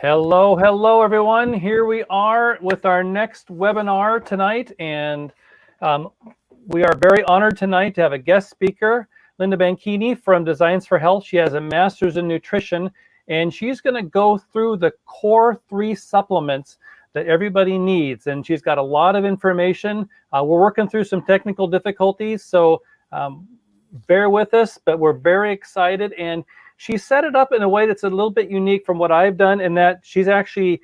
Hello, hello, everyone. Here we are with our next webinar tonight, and we are very honored tonight to have a guest speaker, Linda Banchini from Designs for Health. She has a master's in nutrition, and she's going to go through the core 3 supplements that everybody needs, and she's got a lot of information. We're working through some technical difficulties, so bear with us, but we're very excited. And she set it up in a way that's a little bit unique from what I've done, in that she's actually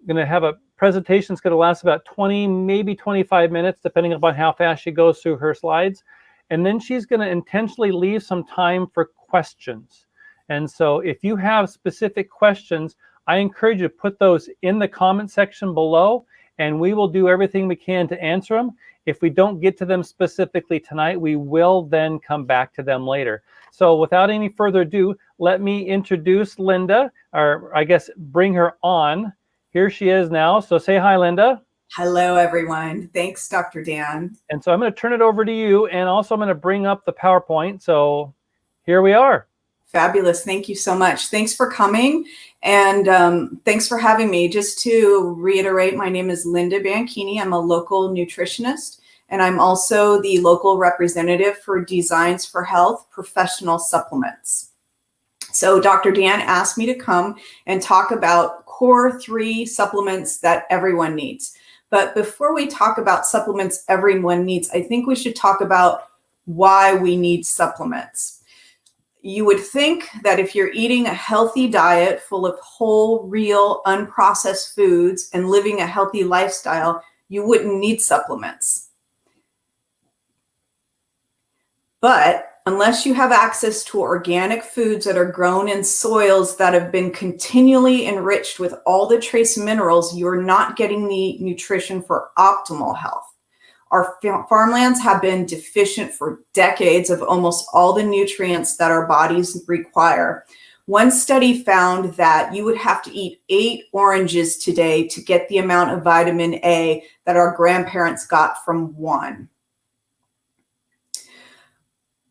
going to have a presentation that's going to last about 20, maybe 25 minutes, depending upon how fast she goes through her slides. And then she's going to intentionally leave some time for questions. And so if you have specific questions, I encourage you to put those in the comment section below, and we will do everything we can to answer them. If we don't get to them specifically tonight, we will then come back to them later. So without any further ado, let me introduce Linda, or I guess bring her on. Here she is now. So say hi, Linda. Hello, everyone. Thanks, Dr. Dan. And so I'm going to turn it over to you, and also I'm going to bring up the PowerPoint. So here we are. Fabulous. Thank you so much. Thanks for coming, and thanks for having me. Just to reiterate, my name is Linda Banchini. I'm a local nutritionist, and I'm also the local representative for Designs for Health Professional Supplements. So Dr. Dan asked me to come and talk about core 3 supplements that everyone needs. But before we talk about supplements everyone needs, I think we should talk about why we need supplements. You would think that if you're eating a healthy diet full of whole, real, unprocessed foods and living a healthy lifestyle, you wouldn't need supplements. But unless you have access to organic foods that are grown in soils that have been continually enriched with all the trace minerals, you're not getting the nutrition for optimal health. Our farmlands have been deficient for decades of almost all the nutrients that our bodies require. One study found that you would have to eat 8 oranges today to get the amount of vitamin A that our grandparents got from 1.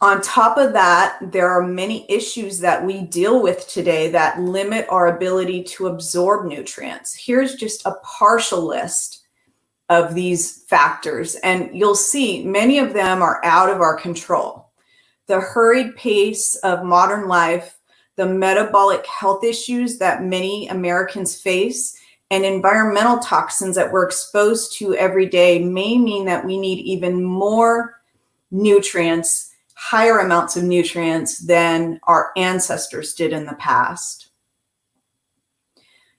On top of that, there are many issues that we deal with today that limit our ability to absorb nutrients. Here's just a partial list of these factors, and you'll see many of them are out of our control. The hurried pace of modern life, the metabolic health issues that many Americans face, and environmental toxins that we're exposed to every day may mean that we need even more nutrients, higher amounts of nutrients than our ancestors did in the past.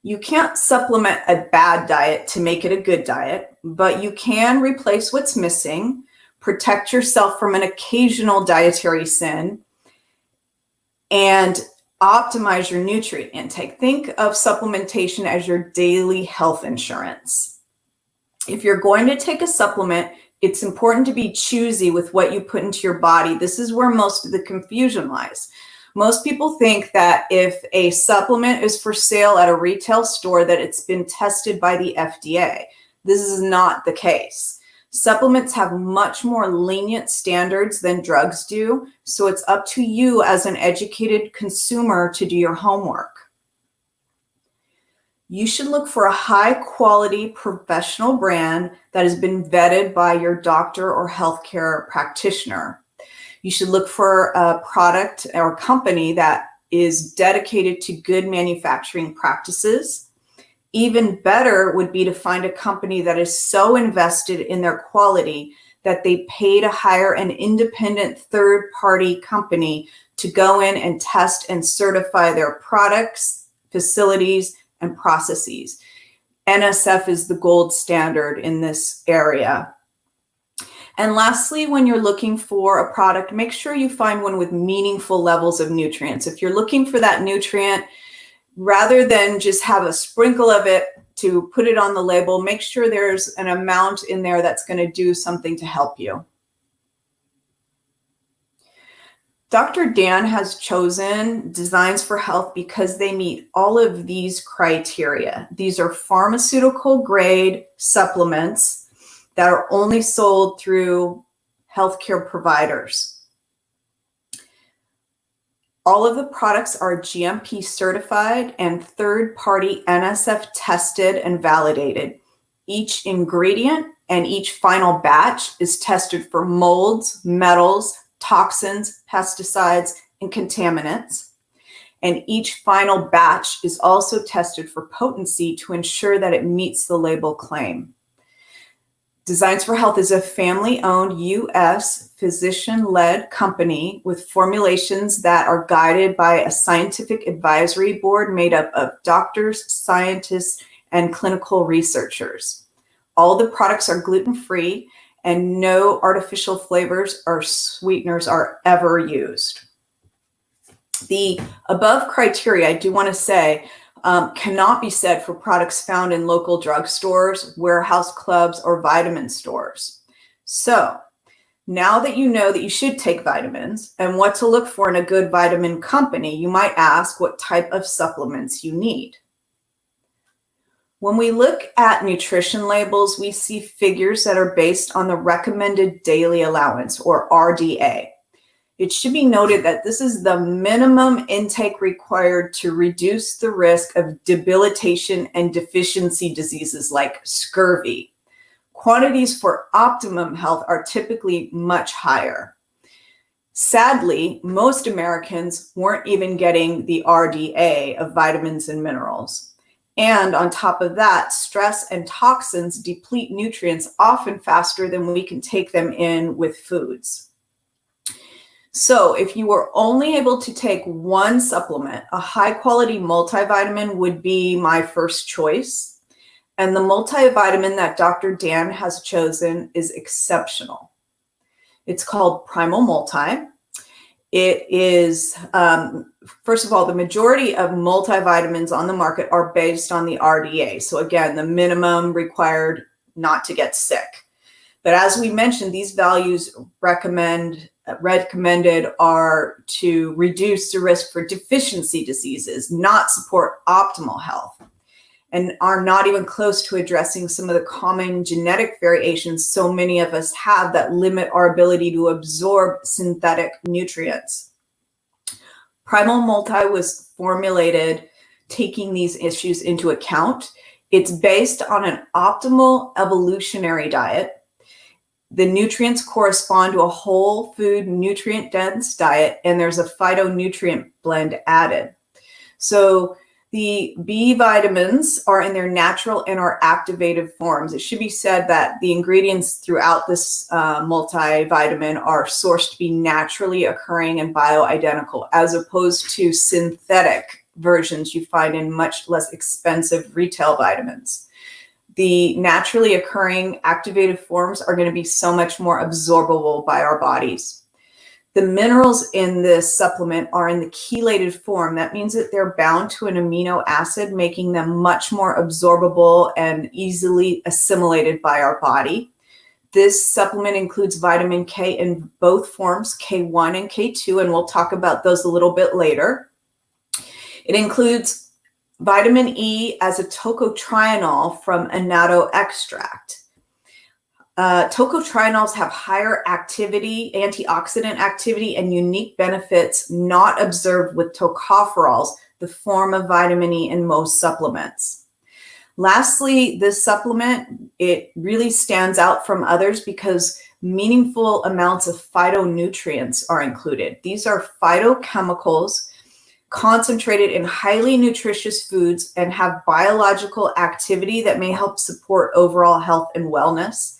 You can't supplement a bad diet to make it a good diet, but you can replace what's missing, protect yourself from an occasional dietary sin, and optimize your nutrient intake. Think of supplementation as your daily health insurance. If you're going to take a supplement, it's important to be choosy with what you put into your body. This is where most of the confusion lies. Most people think that if a supplement is for sale at a retail store, that it's been tested by the FDA. This is not the case. Supplements have much more lenient standards than drugs do, so it's up to you as an educated consumer to do your homework. You should look for a high-quality professional brand that has been vetted by your doctor or healthcare practitioner. You should look for a product or company that is dedicated to good manufacturing practices. Even better would be to find a company that is so invested in their quality that they pay to hire an independent third-party company to go in and test and certify their products, facilities, and processes. NSF is the gold standard in this area. And lastly, when you're looking for a product, make sure you find one with meaningful levels of nutrients. If you're looking for that nutrient, rather than just have a sprinkle of it to put it on the label, make sure there's an amount in there that's going to do something to help you. Dr. Dan has chosen Designs for Health because they meet all of these criteria. These are pharmaceutical grade supplements that are only sold through healthcare providers. All of the products are GMP certified and third-party NSF tested and validated. Each ingredient and each final batch is tested for molds, metals, toxins, pesticides, and contaminants. And each final batch is also tested for potency to ensure that it meets the label claim. Designs for Health is a family-owned U.S. physician-led company with formulations that are guided by a scientific advisory board made up of doctors, scientists, and clinical researchers. All the products are gluten-free and no artificial flavors or sweeteners are ever used. The above criteria, I do want to say, cannot be said for products found in local drugstores, warehouse clubs, or vitamin stores. So now that you know that you should take vitamins and what to look for in a good vitamin company, you might ask what type of supplements you need. When we look at nutrition labels, we see figures that are based on the recommended daily allowance, or RDA. It should be noted that this is the minimum intake required to reduce the risk of debilitation and deficiency diseases like scurvy. Quantities for optimum health are typically much higher. Sadly, most Americans weren't even getting the RDA of vitamins and minerals. And on top of that, stress and toxins deplete nutrients often faster than we can take them in with foods. So if you were only able to take one supplement, a high-quality multivitamin would be my first choice. And the multivitamin that Dr. Dan has chosen is exceptional. It's called Primal Multi. It is, first of all, the majority of multivitamins on the market are based on the RDA. So again, the minimum required not to get sick. But as we mentioned, these values recommended are to reduce the risk for deficiency diseases, not support optimal health, and are not even close to addressing some of the common genetic variations so many of us have that limit our ability to absorb synthetic nutrients. Primal Multi was formulated taking these issues into account. It's based on an optimal evolutionary diet. The nutrients correspond to a whole food, nutrient-dense diet, and there's a phytonutrient blend added. So the B vitamins are in their natural and are activated forms. It should be said that the ingredients throughout this multivitamin are sourced to be naturally occurring and bioidentical, as opposed to synthetic versions you find in much less expensive retail vitamins. The naturally occurring activated forms are going to be so much more absorbable by our bodies. The minerals in this supplement are in the chelated form. That means that they're bound to an amino acid, making them much more absorbable and easily assimilated by our body. This supplement includes vitamin K in both forms, K1 and K2, and we'll talk about those a little bit later. It includes vitamin E as a tocotrienol from annatto extract. Tocotrienols have higher activity, antioxidant activity, and unique benefits not observed with tocopherols, the form of vitamin E in most supplements. Lastly, this supplement, it really stands out from others because meaningful amounts of phytonutrients are included. These are phytochemicals concentrated in highly nutritious foods and have biological activity that may help support overall health and wellness.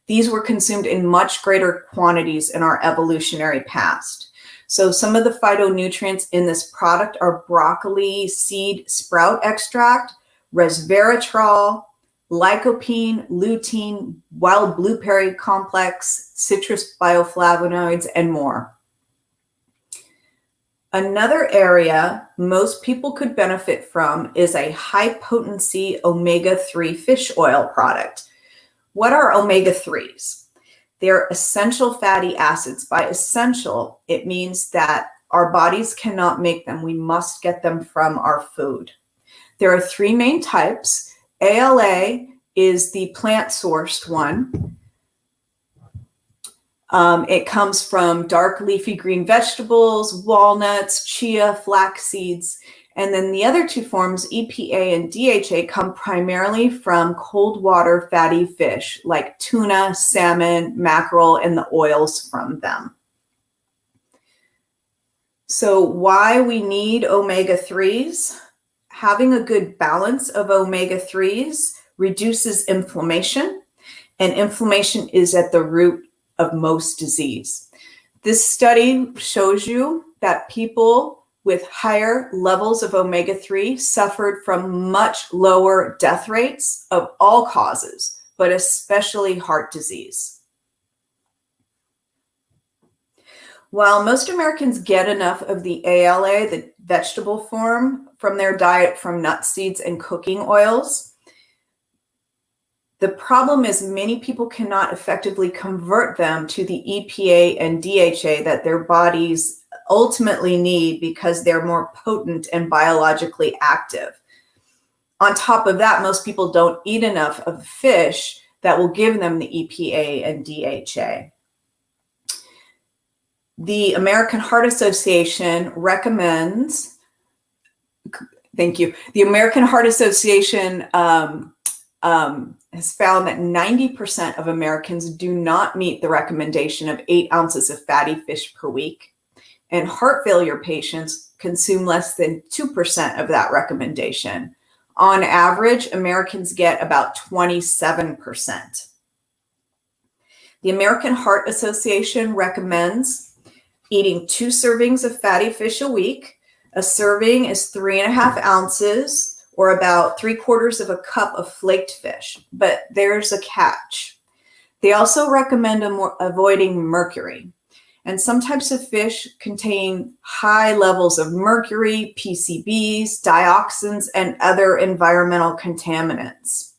These were consumed in much greater quantities in our evolutionary past. So some of the phytonutrients in this product are broccoli seed sprout extract, resveratrol, lycopene, lutein, wild blueberry complex, citrus bioflavonoids, and more. Another area most people could benefit from is a high-potency omega-3 fish oil product. What are omega-3s? They're essential fatty acids. By essential, it means that our bodies cannot make them. We must get them from our food. There are three main types. ALA is the plant-sourced one. It comes from dark leafy green vegetables, walnuts, chia, flax seeds. And then the other two forms, EPA and DHA, come primarily from cold water fatty fish like tuna, salmon, mackerel, and the oils from them. So why we need omega-3s? Having a good balance of omega-3s reduces inflammation, and inflammation is at the root of most disease. This study shows you that people with higher levels of omega-3 suffered from much lower death rates of all causes, but especially heart disease. While most Americans get enough of the ALA, the vegetable form, from their diet from nuts, seeds, and cooking oils, the problem is many people cannot effectively convert them to the EPA and DHA that their bodies ultimately need because they're more potent and biologically active. On top of that, most people don't eat enough of fish that will give them the EPA and DHA. The American Heart Association recommends, thank you, the American Heart Association has found that 90% of Americans do not meet the recommendation of 8 ounces of fatty fish per week. And heart failure patients consume less than 2% of that recommendation. On average, Americans get about 27%. The American Heart Association recommends eating 2 servings of fatty fish a week. A serving is 3.5 ounces, or about 3/4 of a cup of flaked fish. But there's a catch. They also recommend avoiding mercury. And some types of fish contain high levels of mercury, PCBs, dioxins, and other environmental contaminants.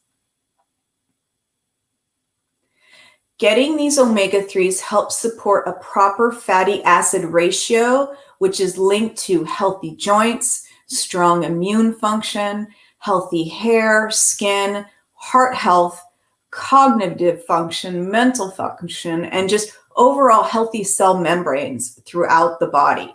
Getting these omega-3s helps support a proper fatty acid ratio, which is linked to healthy joints, strong immune function, healthy hair, skin, heart health, cognitive function, mental function, and just overall healthy cell membranes throughout the body.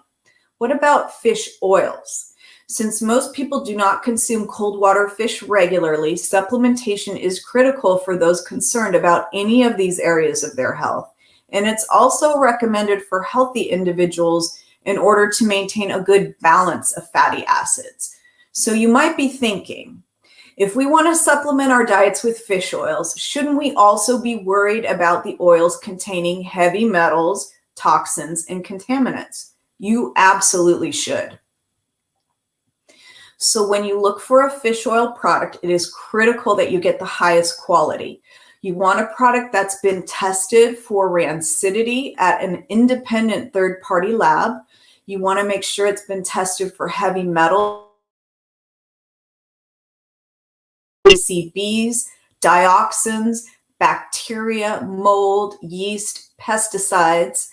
What about fish oils? Since most people do not consume cold water fish regularly, supplementation is critical for those concerned about any of these areas of their health. And it's also recommended for healthy individuals in order to maintain a good balance of fatty acids. So you might be thinking, if we want to supplement our diets with fish oils, shouldn't we also be worried about the oils containing heavy metals, toxins, and contaminants? You absolutely should. So when you look for a fish oil product, it is critical that you get the highest quality. You want a product that's been tested for rancidity at an independent third-party lab. You want to make sure it's been tested for heavy metals, PCBs, dioxins, bacteria, mold, yeast, pesticides.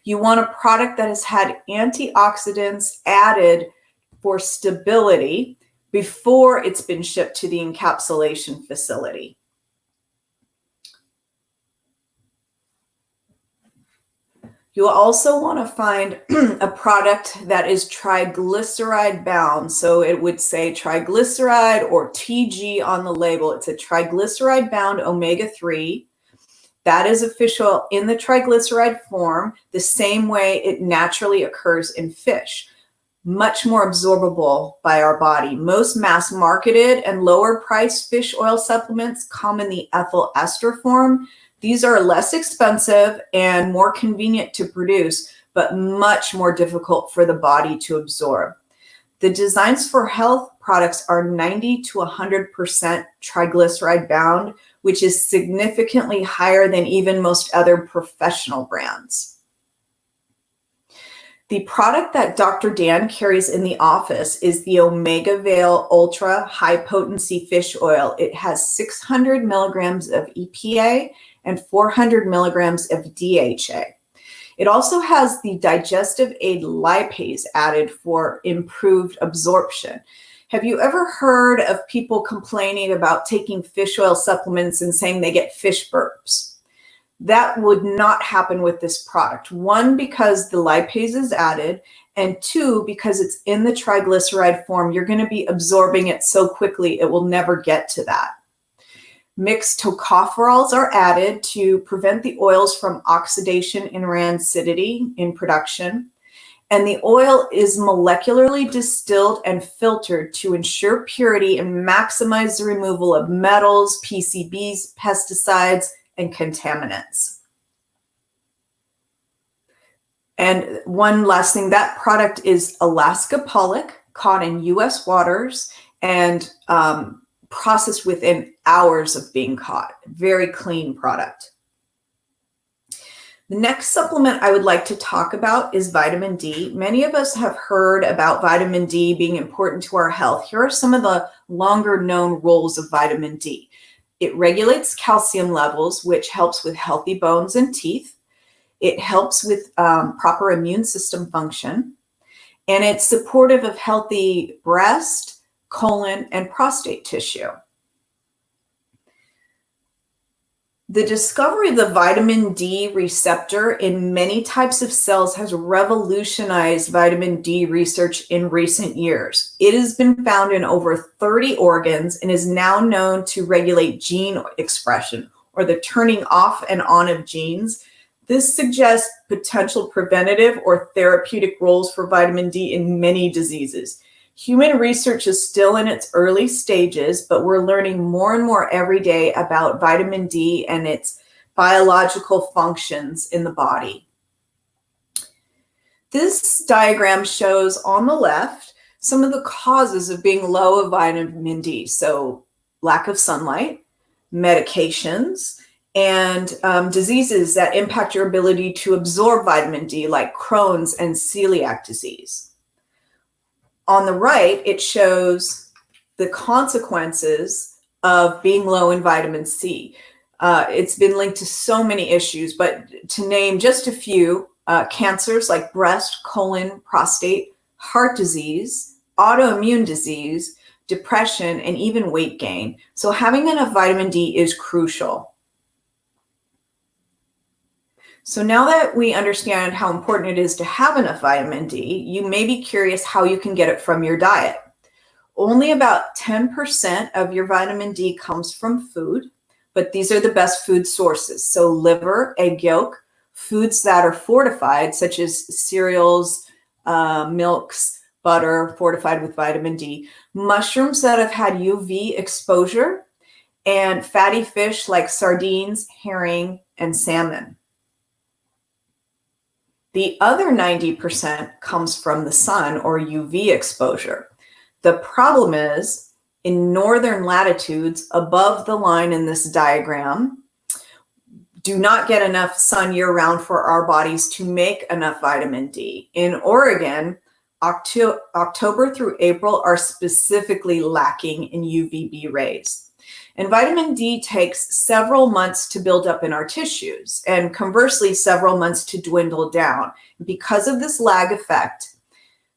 You want a product that has had antioxidants added for stability before it's been shipped to the encapsulation facility. You'll also want to find a product that is triglyceride bound. So it would say triglyceride or TG on the label. It's a triglyceride bound omega-3. That is a fish oil in the triglyceride form, the same way it naturally occurs in fish. Much more absorbable by our body. Most mass marketed and lower priced fish oil supplements come in the ethyl ester form. These are less expensive and more convenient to produce, but much more difficult for the body to absorb. The Designs for Health products are 90 to 100% triglyceride bound, which is significantly higher than even most other professional brands. The product that Dr. Dan carries in the office is the Omega Veil Ultra High Potency Fish Oil. It has 600 milligrams of EPA and 400 milligrams of DHA. It also has the digestive aid lipase added for improved absorption. Have you ever heard of people complaining about taking fish oil supplements and saying they get fish burps? That would not happen with this product. One, because the lipase is added, and two, because it's in the triglyceride form, you're going to be absorbing it so quickly it will never get to that. Mixed tocopherols are added to prevent the oils from oxidation and rancidity in production. And the oil is molecularly distilled and filtered to ensure purity and maximize the removal of metals, PCBs, pesticides, and contaminants. And one last thing, that product is Alaska pollock, caught in U.S. waters and processed within hours of being caught. Very clean product. The next supplement I would like to talk about is vitamin D. Many of us have heard about vitamin D being important to our health. Here are some of the longer known roles of vitamin D. It regulates calcium levels, which helps with healthy bones and teeth. It helps with proper immune system function. And it's supportive of healthy breast, colon, and prostate tissue. The discovery of the vitamin D receptor in many types of cells has revolutionized vitamin D research in recent years. It has been found in over 30 organs and is now known to regulate gene expression, or the turning off and on of genes. This suggests potential preventative or therapeutic roles for vitamin D in many diseases. Human research is still in its early stages, but we're learning more and more every day about vitamin D and its biological functions in the body. This diagram shows on the left some of the causes of being low of vitamin D. So lack of sunlight, medications, and diseases that impact your ability to absorb vitamin D, like Crohn's and celiac disease. On the right, it shows the consequences of being low in vitamin C. It's been linked to so many issues, but to name just a few, cancers like breast, colon, prostate, heart disease, autoimmune disease, depression, and even weight gain. So having enough vitamin D is crucial. So now that we understand how important it is to have enough vitamin D, you may be curious how you can get it from your diet. Only about 10% of your vitamin D comes from food, but these are the best food sources. So liver, egg yolk, foods that are fortified, such as cereals, milks, butter, fortified with vitamin D, mushrooms that have had UV exposure, and fatty fish like sardines, herring, and salmon. The other 90% comes from the sun or UV exposure. The problem is, in northern latitudes above the line in this diagram, do not get enough sun year-round for our bodies to make enough vitamin D. In Oregon, October through April are specifically lacking in UVB rays. And vitamin D takes several months to build up in our tissues, and conversely, several months to dwindle down. Because of this lag effect,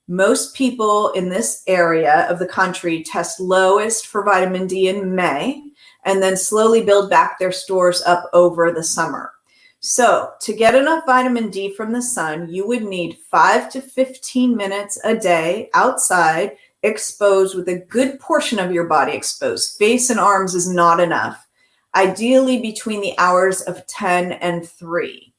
most people in this area of the country test lowest for vitamin D in May, and then slowly build back their stores up over the summer. So to get enough vitamin D from the sun, you would need 5 to 15 minutes a day outside, exposed with a good portion of your body exposed. Face and arms is not enough. Ideally between the hours of 10 and 3.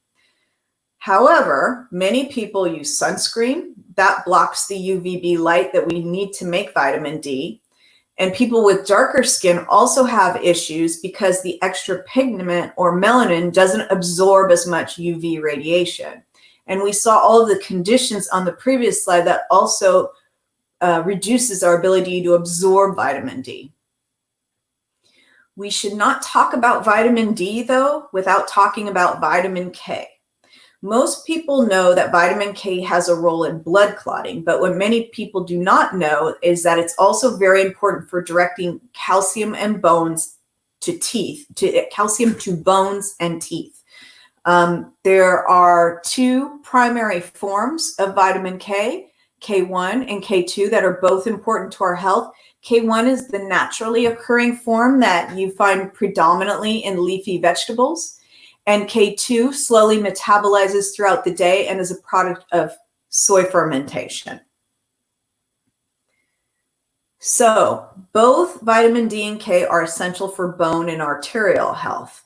However, many people use sunscreen. That blocks the UVB light that we need to make vitamin D. And people with darker skin also have issues because the extra pigment or melanin doesn't absorb as much UV radiation. And we saw all of the conditions on the previous slide that also reduces our ability to absorb vitamin D. We should not talk about vitamin D, though, without talking about vitamin K. Most people know that vitamin K has a role in blood clotting, but what many people do not know is that it's also very important for directing calcium and bones to teeth, calcium to bones and teeth. There are two primary forms of vitamin K, K1 and K2, that are both important to our health. K1 is the naturally occurring form that you find predominantly in leafy vegetables. And K2 slowly metabolizes throughout the day and is a product of soy fermentation. So both vitamin D and K are essential for bone and arterial health.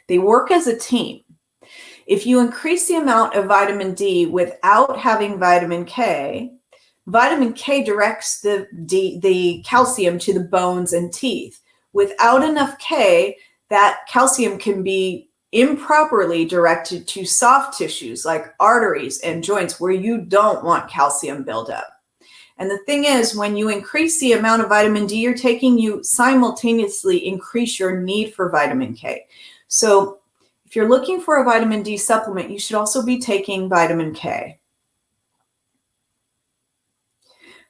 They work as a team. If you increase the amount of vitamin D without having vitamin K directs the calcium to the bones and teeth. Without enough K, that calcium can be improperly directed to soft tissues like arteries and joints where you don't want calcium buildup. And the thing is, when you increase the amount of vitamin D you're taking, you simultaneously increase your need for vitamin K. So if you're looking for a vitamin D supplement, you should also be taking vitamin K.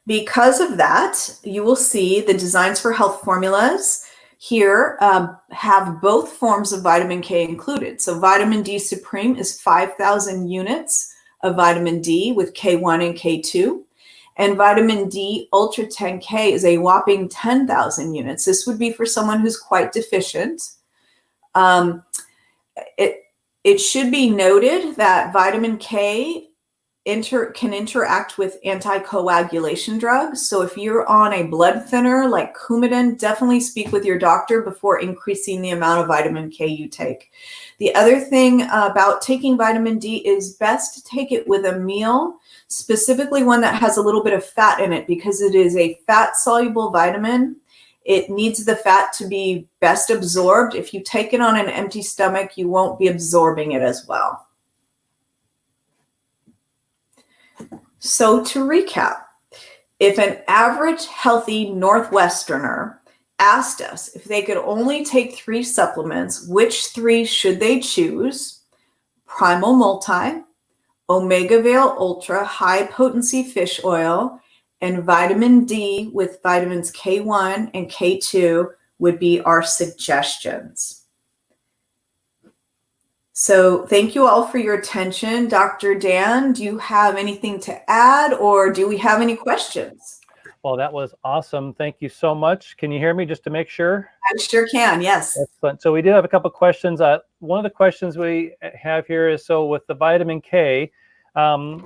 Because of that, you will see the Designs for Health formulas here have both forms of vitamin K included. So vitamin D Supreme is 5,000 units of vitamin D with K1 and K2. And vitamin D Ultra 10K is a whopping 10,000 units. This would be for someone who's quite deficient. It should be noted that vitamin K can interact with anticoagulation drugs. So if you're on a blood thinner like Coumadin, definitely speak with your doctor before increasing the amount of vitamin K you take. The other thing about taking vitamin D is best to take it with a meal, specifically one that has a little bit of fat in it, because it is a fat-soluble vitamin. It needs the fat to be best absorbed. If you take it on an empty stomach, you won't be absorbing it as well. So to recap, if an average healthy Northwesterner asked us if they could only take 3 supplements, which 3 should they choose? Primal Multi, Omega Vale Ultra High Potency Fish Oil, and vitamin D with vitamins K1 and K2 would be our suggestions. So thank you all for your attention. Dr. Dan, do you have anything to add, or do we have any questions? Well, that was awesome. Thank you so much. Can you hear me just to make sure? I sure can, yes. Excellent. So we did have a couple of questions. One of the questions we have here is, so with the vitamin K and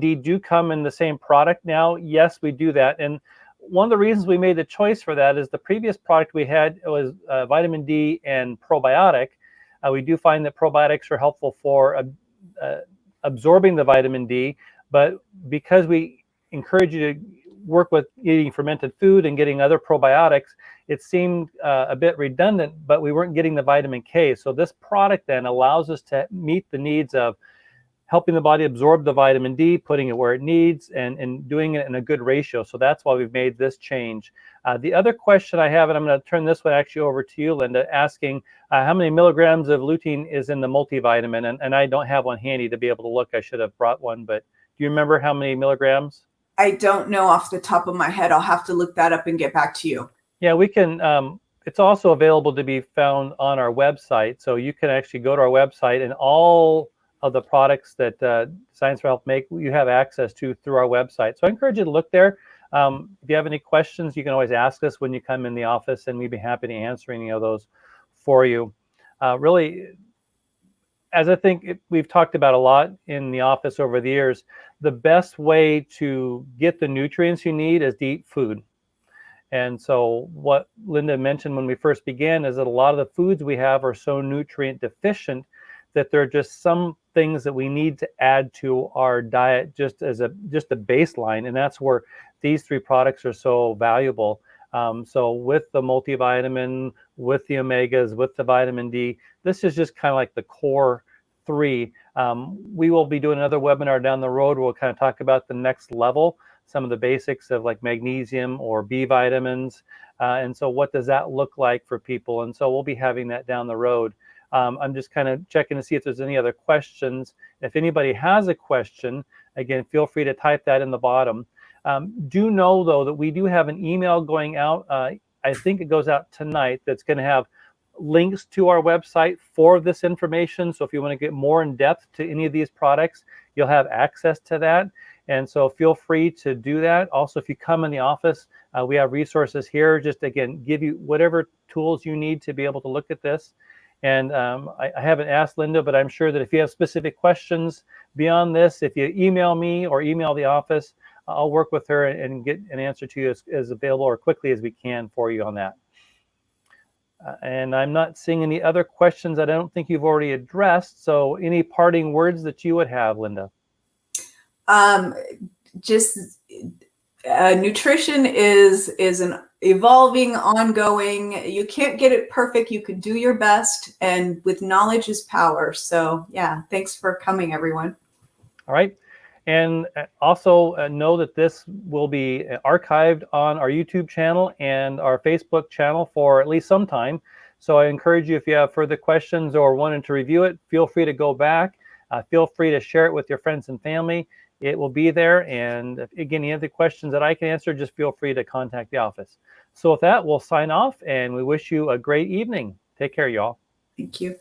D do come in the same product now? Yes, we do that. And one of the reasons we made the choice for that is the previous product we had was vitamin D and probiotic. We do find that probiotics are helpful for absorbing the vitamin D, but because we encourage you to work with eating fermented food and getting other probiotics, it seemed a bit redundant, but we weren't getting the vitamin K. So this product then allows us to meet the needs of helping the body absorb the vitamin D, putting it where it needs, and doing it in a good ratio. So that's why we've made this change. The other question I have, and I'm going to turn this one actually over to you, Linda, asking how many milligrams of lutein is in the multivitamin? And I don't have one handy to be able to look. I should have brought one, but do you remember how many milligrams? I don't know off the top of my head. I'll have to look that up and get back to you. Yeah, we can. It's also available to be found on our website. So you can actually go to our website, and all of the products that Designs for Health make, you have access to through our website. So I encourage you to look there. If you have any questions, you can always ask us when you come in the office, and we'd be happy to answer any of those for you. Really, as I think we've talked about a lot in the office over the years, the best way to get the nutrients you need is to eat food. And so what Linda mentioned when we first began is that a lot of the foods we have are so nutrient deficient that there are just some things that we need to add to our diet just as a baseline, and that's where these 3 products are so valuable. So with the multivitamin, with the omegas, with the vitamin D, this is just kind of like the core 3. We will be doing another webinar down the road where we'll kind of talk about the next level, some of the basics of like magnesium or B vitamins, and so what does that look like for people? And so we'll be having that down the road. I'm just kind of checking to see if there's any other questions. If anybody has a question, again, feel free to type that in the bottom. Do know, though, that we do have an email going out. I think it goes out tonight. That's going to have links to our website for this information. So if you want to get more in depth to any of these products, you'll have access to that. And so feel free to do that. Also, if you come in the office, we have resources here. Just, again, give you whatever tools you need to be able to look at this. And I haven't asked Linda, but I'm sure that if you have specific questions beyond this, if you email me or email the office, I'll work with her and get an answer to you as available or quickly as we can for you on that. And I'm not seeing any other questions that I don't think you've already addressed. So any parting words that you would have, Linda? Just nutrition is an evolving, ongoing. You can't get it perfect. You can do your best, and with knowledge is power. So yeah, thanks for coming, everyone. All right. And also know that this will be archived on our YouTube channel and our Facebook channel for at least some time. So I encourage you, if you have further questions or wanted to review it, feel free to go back. Feel free to share it with your friends and family. It will be there. And if, again, any other questions that I can answer, just feel free to contact the office. So with that, we'll sign off, and we wish you a great evening. Take care, y'all. Thank you.